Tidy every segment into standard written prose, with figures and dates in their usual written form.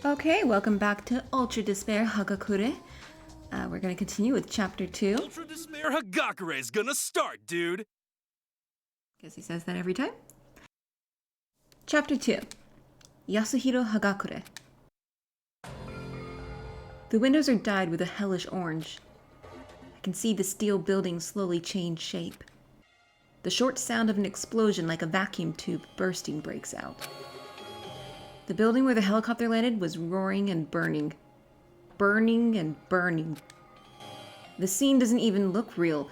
Okay, welcome back to Ultra Despair Hagakure. We're gonna continue with Chapter 2. Ultra Despair Hagakure is gonna start, dude! Guess he says that every time. Chapter 2. Yasuhiro Hagakure. The windows are dyed with a hellish orange. I can see the steel building slowly change shape. The short sound of an explosion like a vacuum tube bursting breaks out. The building where the helicopter landed was roaring and burning. Burning and burning. The scene doesn't even look real.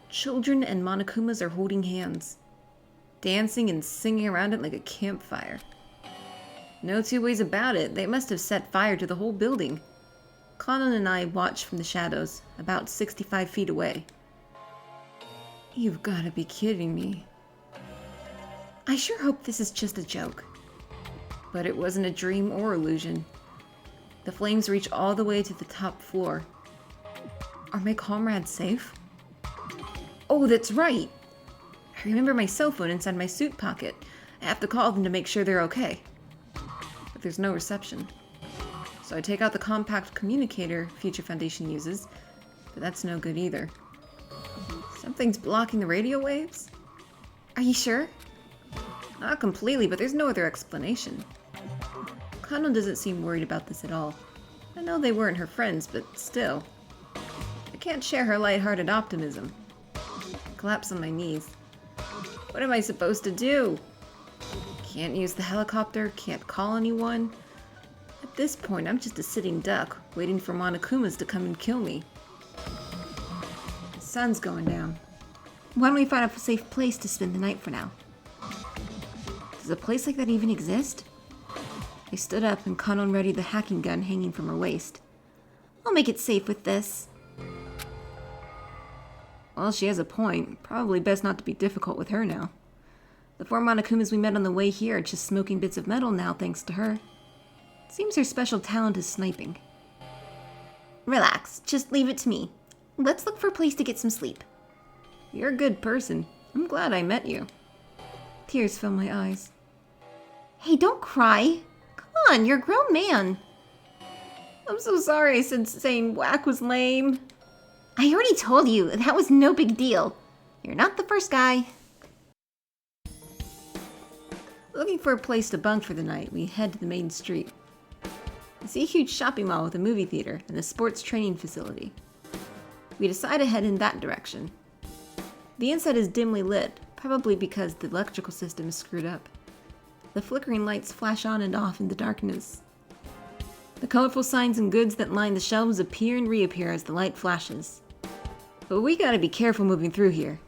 Children and Monokumas are holding hands, dancing and singing around it like a campfire. No two ways about it, they must have set fire to the whole building. Kanon and I watched from the shadows, about 65 feet away. You've gotta be kidding me. I sure hope this is just a joke. But it wasn't a dream or illusion. The flames reach all the way to the top floor. Are my comrades safe? Oh, that's right! I remember my cell phone inside my suit pocket. I have to call them to make sure they're okay. But there's no reception. So I take out the compact communicator Future Foundation uses, but that's no good either. Something's blocking the radio waves? Are you sure? Not completely, but there's no other explanation. Kanon doesn't seem worried about this at all. I know they weren't her friends, but still. I can't share her lighthearted optimism. I collapse on my knees. What am I supposed to do? Can't use the helicopter, can't call anyone. At this point, I'm just a sitting duck, waiting for Monokumas to come and kill me. The sun's going down. Why don't we find a safe place to spend the night for now? Does a place like that even exist? I stood up and Kanon readied the hacking gun hanging from her waist. I'll make it safe with this. Well, she has a point. Probably best not to be difficult with her now. The 4 Monokumas we met on the way here are just smoking bits of metal now thanks to her. It seems her special talent is sniping. Relax, just leave it to me. Let's look for a place to get some sleep. You're a good person. I'm glad I met you. Tears fill my eyes. Hey, don't cry. Come on, you're a grown man. I'm so sorry I said saying whack was lame. I already told you, that was no big deal. You're not the first guy. Looking for a place to bunk for the night, we head to the main street. I see a huge shopping mall with a movie theater and a sports training facility. We decide to head in that direction. The inside is dimly lit, probably because the electrical system is screwed up. The flickering lights flash on and off in the darkness. The colorful signs and goods that line the shelves appear and reappear as the light flashes. But we gotta be careful moving through here.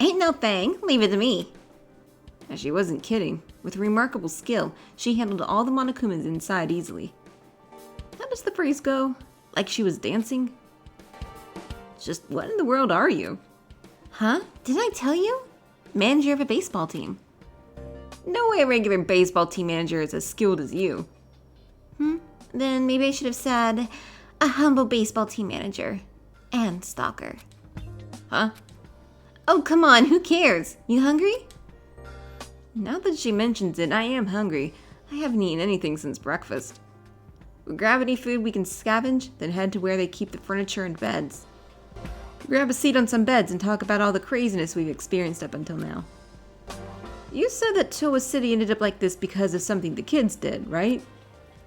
Ain't no thing, leave it to me. And she wasn't kidding. With remarkable skill, she handled all the Monokumas inside easily. How does the phrase go? Like she was dancing? Just what in the world are you? Huh? Didn't I tell you? Manager of a baseball team. No way a regular baseball team manager is as skilled as you. Then maybe I should have said a humble baseball team manager. And stalker. Huh? Oh, come on, who cares? You hungry? Now that she mentions it, I am hungry. I haven't eaten anything since breakfast. We'll grab any food we can scavenge, then head to where they keep the furniture and beds. Grab a seat on some beds and talk about all the craziness we've experienced up until now. You said that Towa City ended up like this because of something the kids did, right?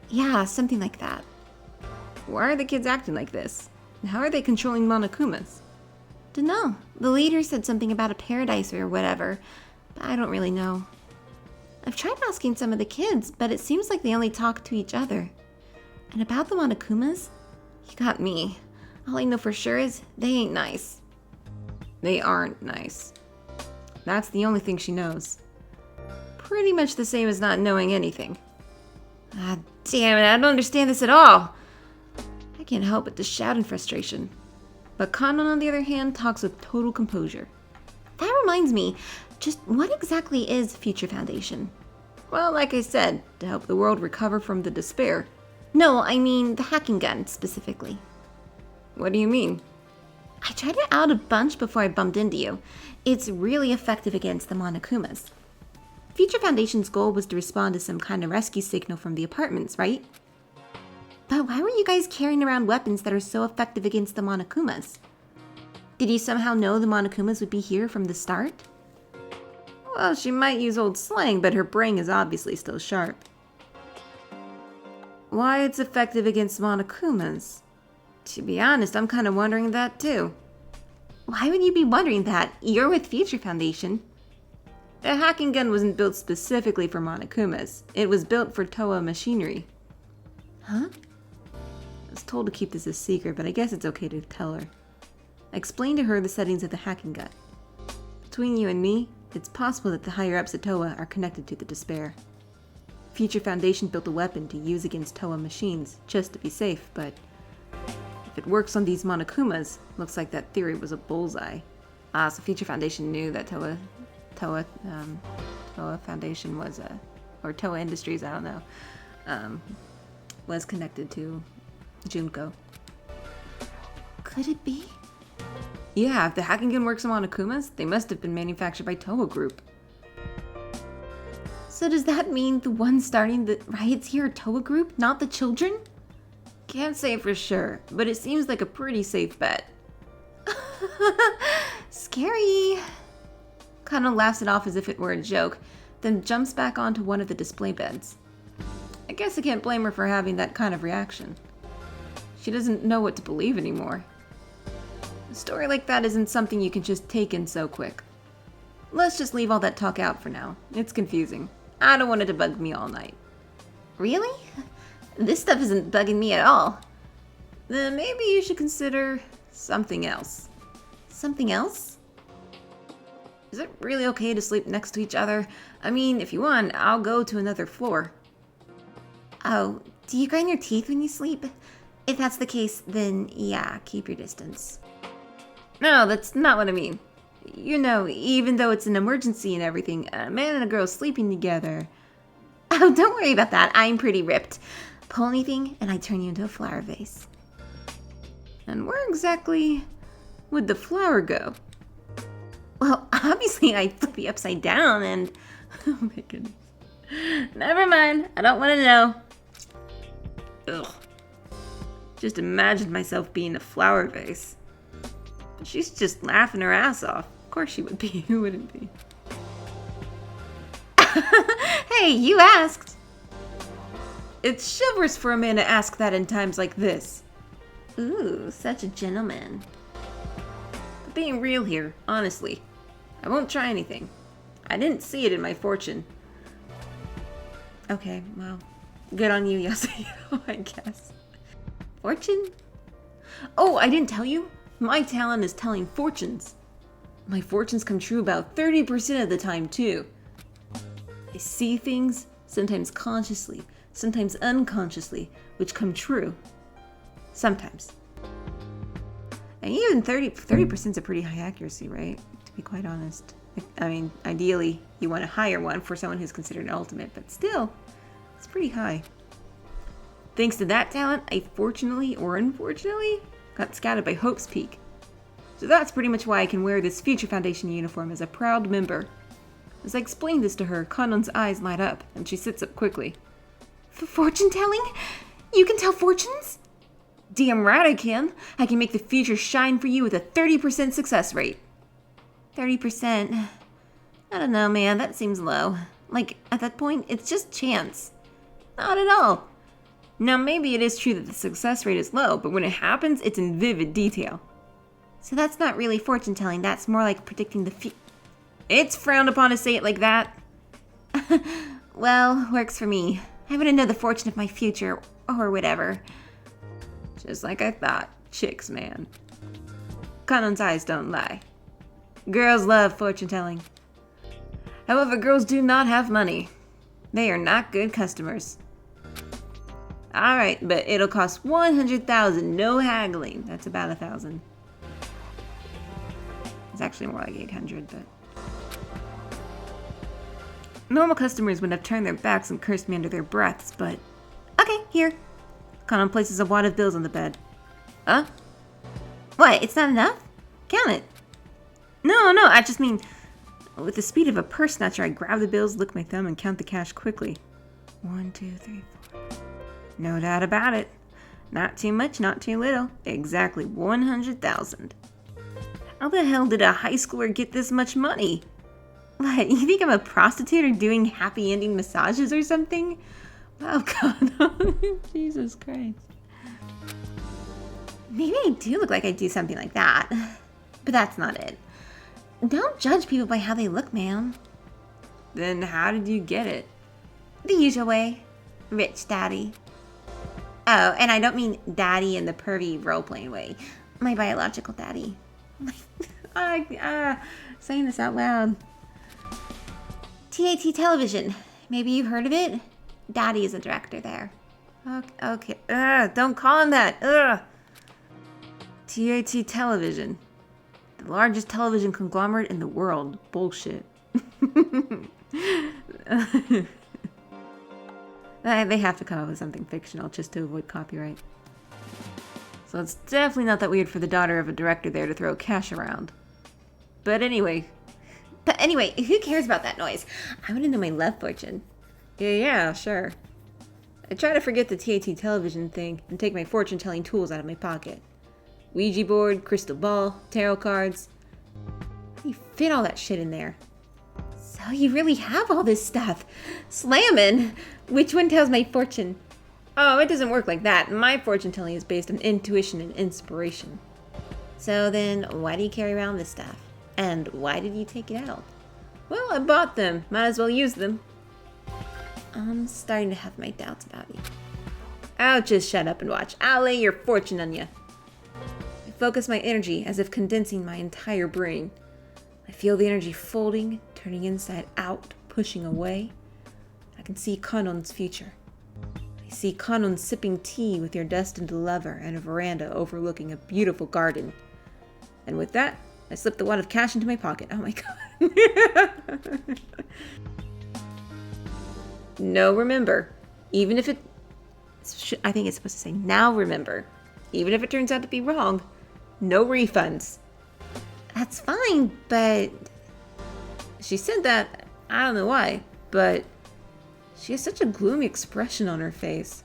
Yeah, something like that. Why are the kids acting like this? And how are they controlling Monokumas? Dunno. The leader said something about a paradise or whatever, but I don't really know. I've tried asking some of the kids, but it seems like they only talk to each other. And about the Monokumas? You got me. All I know for sure is they ain't nice. They aren't nice. That's the only thing she knows. Pretty much the same as not knowing anything. Ah, damn it, I don't understand this at all. I can't help but to shout in frustration. But Kanon, on the other hand, talks with total composure. That reminds me, just what exactly is Future Foundation? Well, like I said, to help the world recover from the despair. No, I mean the hacking gun, specifically. What do you mean? I tried it out a bunch before I bumped into you. It's really effective against the Monokumas. Future Foundation's goal was to respond to some kind of rescue signal from the apartments, right? But why were you guys carrying around weapons that are so effective against the Monokumas? Did you somehow know the Monokumas would be here from the start? Well, she might use old slang, but her brain is obviously still sharp. Why it's effective against Monokumas? To be honest, I'm kind of wondering that too. Why would you be wondering that? You're with Future Foundation. The hacking gun wasn't built specifically for Monokumas. It was built for Toa machinery. Huh? I was told to keep this a secret, but I guess it's okay to tell her. I explained to her the settings of the hacking gun. Between you and me, it's possible that the higher-ups at Toa are connected to the Despair. Future Foundation built a weapon to use against Toa machines, just to be safe, but if it works on these Monokumas, looks like that theory was a bullseye. So Future Foundation knew that Toa Foundation was or Toa Industries, I don't know, was connected to Junko. Could it be? Yeah, if the hacking gun works on Monokumas, they must have been manufactured by Toa Group. So does that mean the ones starting the riots here are Toa Group, not the children? Can't say for sure, but it seems like a pretty safe bet. Scary. Kanon laughs it off as if it were a joke, then jumps back onto one of the display beds. I guess I can't blame her for having that kind of reaction. She doesn't know what to believe anymore. A story like that isn't something you can just take in so quick. Let's just leave all that talk out for now. It's confusing. I don't want it to bug me all night. Really? This stuff isn't bugging me at all. Then maybe you should consider something else. Something else? Is it really okay to sleep next to each other? I mean, if you want, I'll go to another floor. Oh, do you grind your teeth when you sleep? If that's the case, then yeah, keep your distance. No, that's not what I mean. You know, even though it's an emergency and everything, a man and a girl sleeping together. Oh, don't worry about that. I'm pretty ripped. Pull anything, and I turn you into a flower vase. And where exactly would the flower go? Well, obviously I flip you upside down and... Oh my goodness. Never mind. I don't want to know. Ugh. Just imagined myself being a flower vase. She's just laughing her ass off. Of course she would be. Who wouldn't be? Hey, you asked. It's chivalrous for a man to ask that in times like this. Ooh, such a gentleman. But being real here, honestly, I won't try anything. I didn't see it in my fortune. Okay, well, good on you, Yasuhiro, I guess. Fortune? Oh, I didn't tell you? My talent is telling fortunes. My fortunes come true about 30% of the time, too. I see things, sometimes consciously, sometimes unconsciously, which come true. Sometimes. And even 30% is a pretty high accuracy, right? To be quite honest. I mean, ideally, you want a higher one for someone who's considered an ultimate, but still, it's pretty high. Thanks to that talent, I fortunately or unfortunately got scouted by Hope's Peak. So that's pretty much why I can wear this Future Foundation uniform as a proud member. As I explain this to her, Kanon's eyes light up, and she sits up quickly. Fortune telling? You can tell fortunes? Damn right I can. I can make the future shine for you with a 30% success rate. 30%? I don't know, man. That seems low. Like, at that point, it's just chance. Not at all. Now, maybe it is true that the success rate is low, but when it happens, it's in vivid detail. So that's not really fortune telling. That's more like predicting the future. It's frowned upon to say it like that. Well, works for me. I wouldn't know the fortune of my future, or whatever. Just like I thought. Chicks, man. Kanon's eyes don't lie. Girls love fortune telling. However, girls do not have money. They are not good customers. Alright, but it'll cost 100,000, no haggling. That's about 1,000. It's actually more like 800, but... Normal customers would have turned their backs and cursed me under their breaths, but... Okay, here. Kanon places a wad of bills on the bed. Huh? What, it's not enough? Count it. No, I just mean... With the speed of a purse snatcher, I grab the bills, lick my thumb, and count the cash quickly. 1, 2, 3, 4... No doubt about it. Not too much, not too little. Exactly 100,000. How the hell did a high schooler get this much money? What, you think I'm a prostitute or doing happy ending massages or something? Oh God, Jesus Christ. Maybe I do look like I do something like that, but that's not it. Don't judge people by how they look, man. Then how did you get it? The usual way. Rich daddy. Oh, and I don't mean daddy in the pervy role-playing way. My biological daddy. Saying this out loud. TAT Television. Maybe you've heard of it? Daddy is a director there. Okay. Don't call him that. TAT Television. The largest television conglomerate in the world. Bullshit. They have to come up with something fictional just to avoid copyright. So it's definitely not that weird for the daughter of a director there to throw cash around. But anyway, who cares about that noise? I want to know my love fortune. Yeah, sure. I try to forget the TAT television thing and take my fortune-telling tools out of my pocket. Ouija board, crystal ball, tarot cards. How do you fit all that shit in there? So you really have all this stuff. Slammin'! Which one tells my fortune? Oh, it doesn't work like that. My fortune telling is based on intuition and inspiration. So then, why do you carry around this stuff? And why did you take it out? Well, I bought them. Might as well use them. I'm starting to have my doubts about you. Oh, just shut up and watch. I'll lay your fortune on you. I focus my energy as if condensing my entire brain. I feel the energy folding, turning inside out, pushing away. I can see Kanon's future. I see Kanon sipping tea with your destined lover at a veranda overlooking a beautiful garden. And with that, I slip the wad of cash into my pocket. Oh my God. No, remember, even if it... I think it's supposed to say, now remember, even if it turns out to be wrong, no refunds. That's fine, but... She said that, I don't know why, but... She has such a gloomy expression on her face.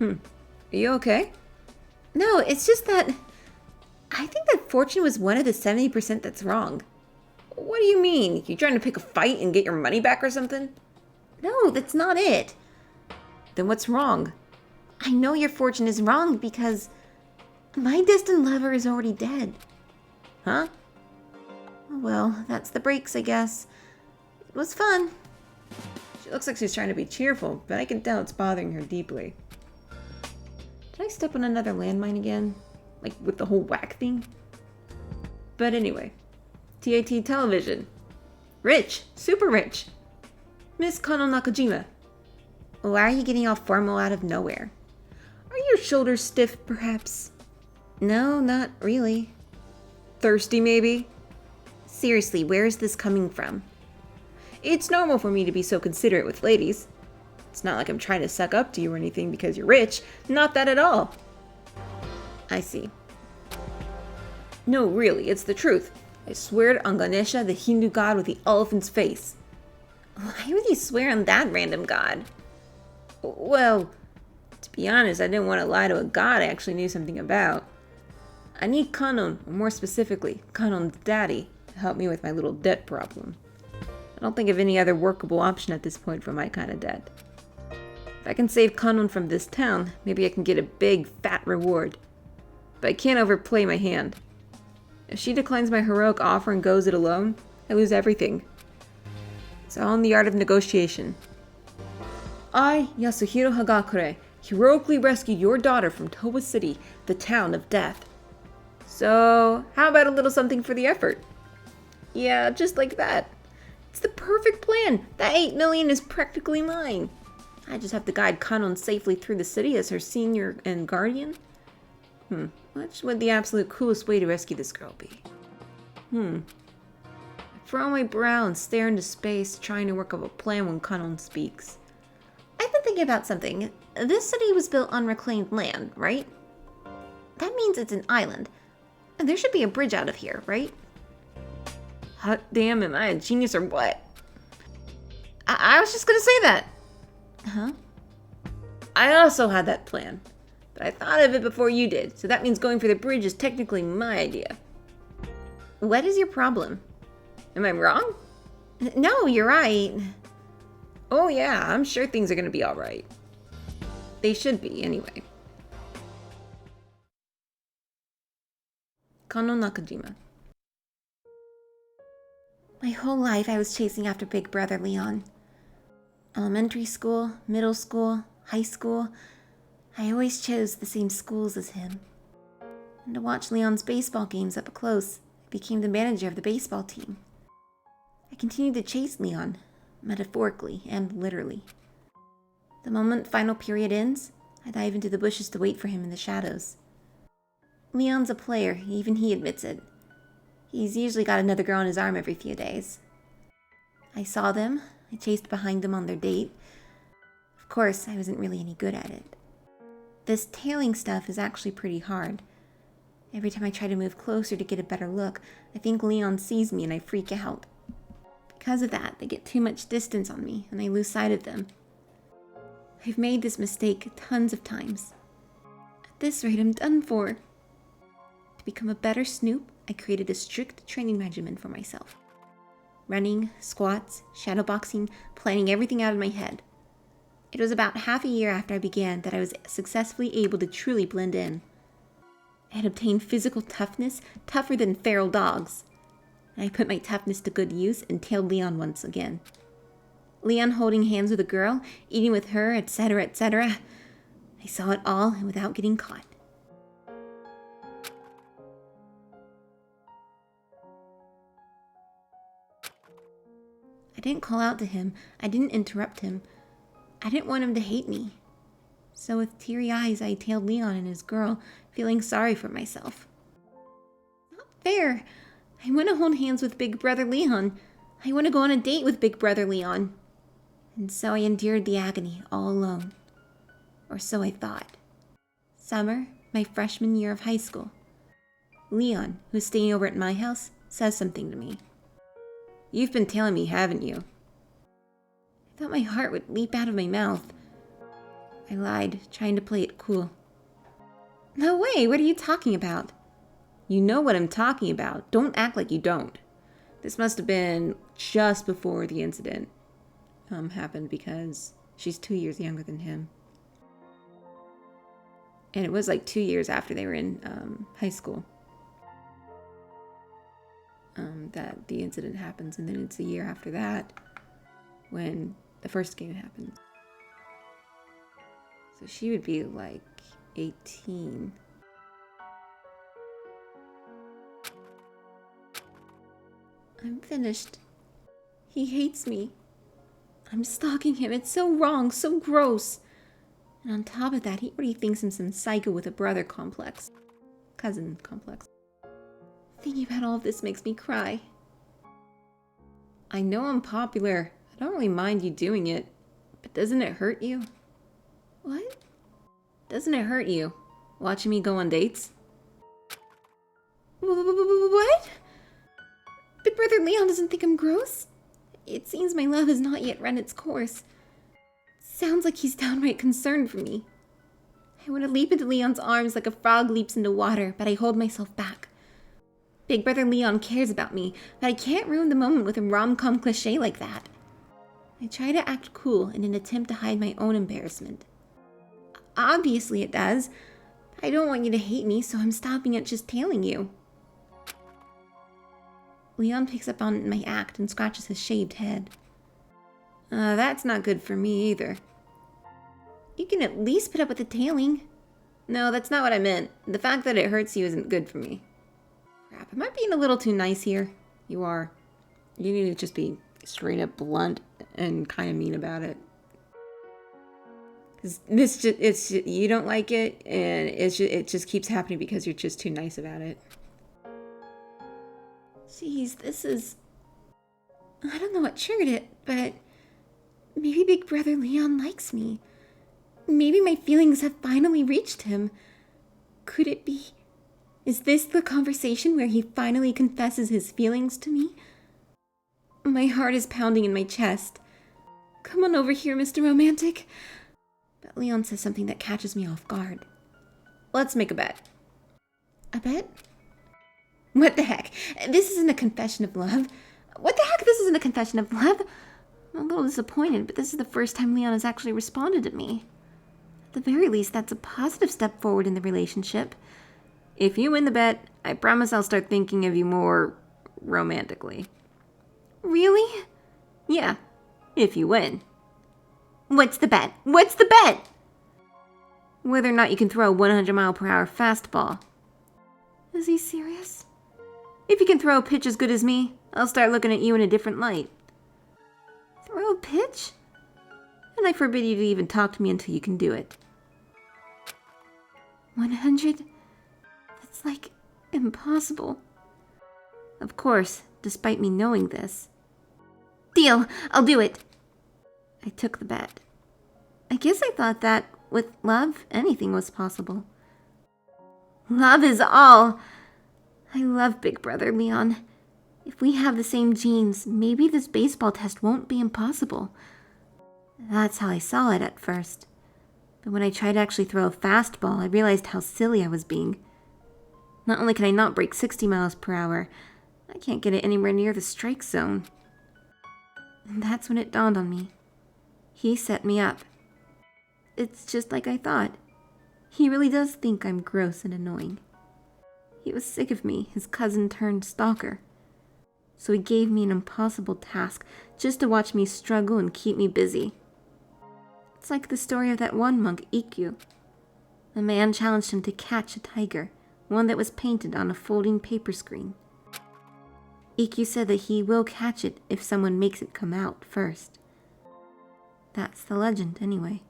Are you okay? No, it's just that... I think that fortune was one of the 70% that's wrong. What do you mean? You trying to pick a fight and get your money back or something? No, that's not it. Then what's wrong? I know your fortune is wrong because... my destined lover is already dead. Huh? Well, that's the breaks, I guess. It was fun. She looks like she's trying to be cheerful, but I can tell it's bothering her deeply. Did I step on another landmine again? Like with the whole whack thing? But anyway, TAT Television. Rich, super rich. Miss Kanon Nakajima. Why are you getting all formal out of nowhere? Are your shoulders stiff, perhaps? No, not really. Thirsty, maybe? Seriously, where is this coming from? It's normal for me to be so considerate with ladies. It's not like I'm trying to suck up to you or anything because you're rich. Not that at all. I see. No, really, it's the truth. I swear on Ganesha, the Hindu god with the elephant's face. Why would you swear on that random god? Well, to be honest, I didn't want to lie to a god I actually knew something about. I need Kanon, or more specifically, Kanon's daddy, to help me with my little debt problem. I don't think of any other workable option at this point for my kind of debt. If I can save Kanon from this town, maybe I can get a big, fat reward. But I can't overplay my hand. If she declines my heroic offer and goes it alone, I lose everything. It's all in the art of negotiation. I, Yasuhiro Hagakure, heroically rescued your daughter from Towa City, the town of death. So, how about a little something for the effort? Yeah, just like that. It's the perfect plan. That 8 million is practically mine. I just have to guide Kanon safely through the city as her senior and guardian. Which would the absolute coolest way to rescue this girl be? I furrow my brow and stare into space, trying to work up a plan when Kanon speaks. I've been thinking about something. This city was built on reclaimed land, right? That means it's an island. And there should be a bridge out of here, right? Hot damn, am I a genius or what? I was just gonna say that. Huh? I also had that plan. But I thought of it before you did, so that means going for the bridge is technically my idea. What is your problem? Am I wrong? No, you're right. Oh yeah, I'm sure things are gonna be alright. They should be, anyway. Kanon Nakajima. My whole life I was chasing after Big Brother Leon. Elementary school, middle school, high school, I always chose the same schools as him. And to watch Leon's baseball games up close, I became the manager of the baseball team. I continued to chase Leon, metaphorically and literally. The moment final period ends, I dive into the bushes to wait for him in the shadows. Leon's a player, even he admits it. He's usually got another girl on his arm every few days. I saw them, I chased behind them on their date. Of course, I wasn't really any good at it. This tailing stuff is actually pretty hard. Every time I try to move closer to get a better look, I think Leon sees me and I freak out. Because of that, they get too much distance on me and I lose sight of them. I've made this mistake tons of times. At this rate, I'm done for. To become a better Snoop, I created a strict training regimen for myself. Running, squats, shadowboxing, planning everything out in my head. It was about half a year after I began that I was successfully able to truly blend in. I had obtained physical toughness, tougher than feral dogs. And I put my toughness to good use and tailed Leon once again. Leon holding hands with a girl, eating with her, etc., etc. I saw it all and without getting caught. I didn't call out to him. I didn't interrupt him. I didn't want him to hate me. So with teary eyes, I tailed Leon and his girl, feeling sorry for myself. Not fair. I want to hold hands with Big Brother Leon. I want to go on a date with Big Brother Leon. And so I endured the agony all alone. Or so I thought. Summer, my freshman year of high school. Leon, who's staying over at my house, says something to me. You've been tailing me, haven't you? I thought my heart would leap out of my mouth. I lied, trying to play it cool. No way, what are you talking about? You know what I'm talking about. Don't act like you don't. This must have been just before the incident happened because she's 2 years younger than him. And it was like 2 years after they were in high school. That the incident happens, and then it's a year after that when the first game happens. So she would be like 18. I'm finished. He hates me. I'm stalking him. It's so wrong, so gross. And on top of that, he already thinks I'm some psycho with a brother complex. Cousin complex. Thinking about all of this makes me cry. I know I'm popular. I don't really mind you doing it. But doesn't it hurt you? What? Doesn't it hurt you, watching me go on dates? What? Big Brother Leon doesn't think I'm gross? It seems my love has not yet run its course. Sounds like he's downright concerned for me. I want to leap into Leon's arms like a frog leaps into water, but I hold myself back. Big Brother Leon cares about me, but I can't ruin the moment with a rom-com cliché like that. I try to act cool in an attempt to hide my own embarrassment. Obviously it does. I don't want you to hate me, so I'm stopping at just tailing you. Leon picks up on my act and scratches his shaved head. That's not good for me either. You can at least put up with the tailing. No, that's not what I meant. The fact that it hurts you isn't good for me. Crap, am I being a little too nice here? You are. You need to just be straight up blunt and kind of mean about it. Because you don't like it, and it just keeps happening because you're just too nice about it. Jeez, this is... I don't know what triggered it, but... Maybe Big Brother Leon likes me. Maybe my feelings have finally reached him. Could it be? Is this the conversation where he finally confesses his feelings to me? My heart is pounding in my chest. Come on over here, Mr. Romantic. But Leon says something that catches me off guard. Let's make a bet. A bet? What the heck? This isn't a confession of love. What the heck? This isn't a confession of love. I'm a little disappointed, but this is the first time Leon has actually responded to me. At the very least, that's a positive step forward in the relationship. If you win the bet, I promise I'll start thinking of you more romantically. Really? Yeah, if you win. What's the bet? What's the bet? Whether or not you can throw a 100-mile-per-hour fastball. Is he serious? If you can throw a pitch as good as me, I'll start looking at you in a different light. Throw a pitch? And I forbid you to even talk to me until you can do it. 100? That's like impossible. Of course, despite me knowing this. Deal, I'll do it. I took the bet. I guess I thought that, with love, anything was possible. Love is all. I love Big Brother Leon. If we have the same genes, maybe this baseball test won't be impossible. That's how I saw it at first. But when I tried to actually throw a fastball, I realized how silly I was being. Not only can I not break 60 miles per hour, I can't get it anywhere near the strike zone. And that's when it dawned on me. He set me up. It's just like I thought. He really does think I'm gross and annoying. He was sick of me, his cousin turned stalker. So he gave me an impossible task just to watch me struggle and keep me busy. It's like the story of that one monk, Ikkyu. A man challenged him to catch a tiger, one that was painted on a folding paper screen. Ikkyu said that he will catch it if someone makes it come out first. That's the legend, anyway.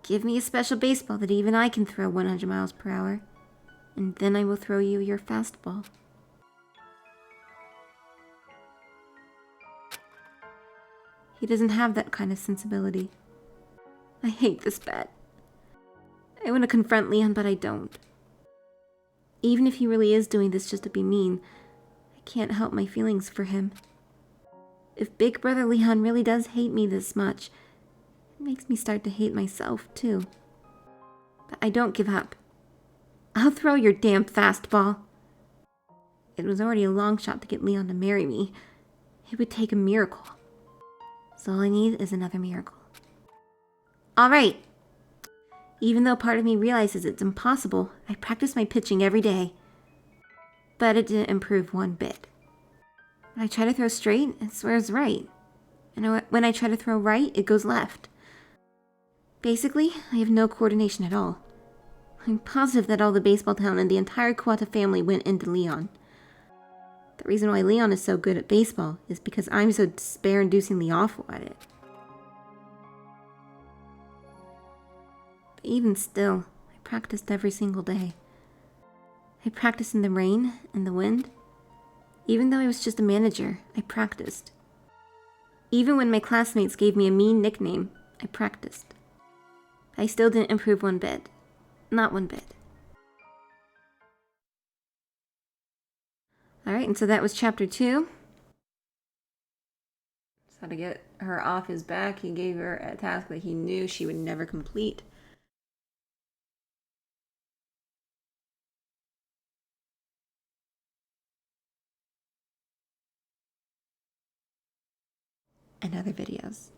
Give me a special baseball that even I can throw 100 miles per hour, and then I will throw you your fastball. He doesn't have that kind of sensibility. I hate this bet. I want to confront Leon, but I don't. Even if he really is doing this just to be mean, I can't help my feelings for him. If Big Brother Leon really does hate me this much, it makes me start to hate myself, too. But I don't give up. I'll throw your damn fastball. It was already a long shot to get Leon to marry me. It would take a miracle. So all I need is another miracle. All right. Even though part of me realizes it's impossible, I practice my pitching every day. But it didn't improve one bit. When I try to throw straight, it swears right. And when I try to throw right, it goes left. Basically, I have no coordination at all. I'm positive that all the baseball talent in the entire Kawata family went into Leon. The reason why Leon is so good at baseball is because I'm so despair-inducingly awful at it. But even still, I practiced every single day. I practiced in the rain and the wind. Even though I was just a manager, I practiced. Even when my classmates gave me a mean nickname, I practiced. I still didn't improve one bit. Not one bit. Alright, and so that was chapter 2. So to get her off his back, he gave her a task that he knew she would never complete. And other videos.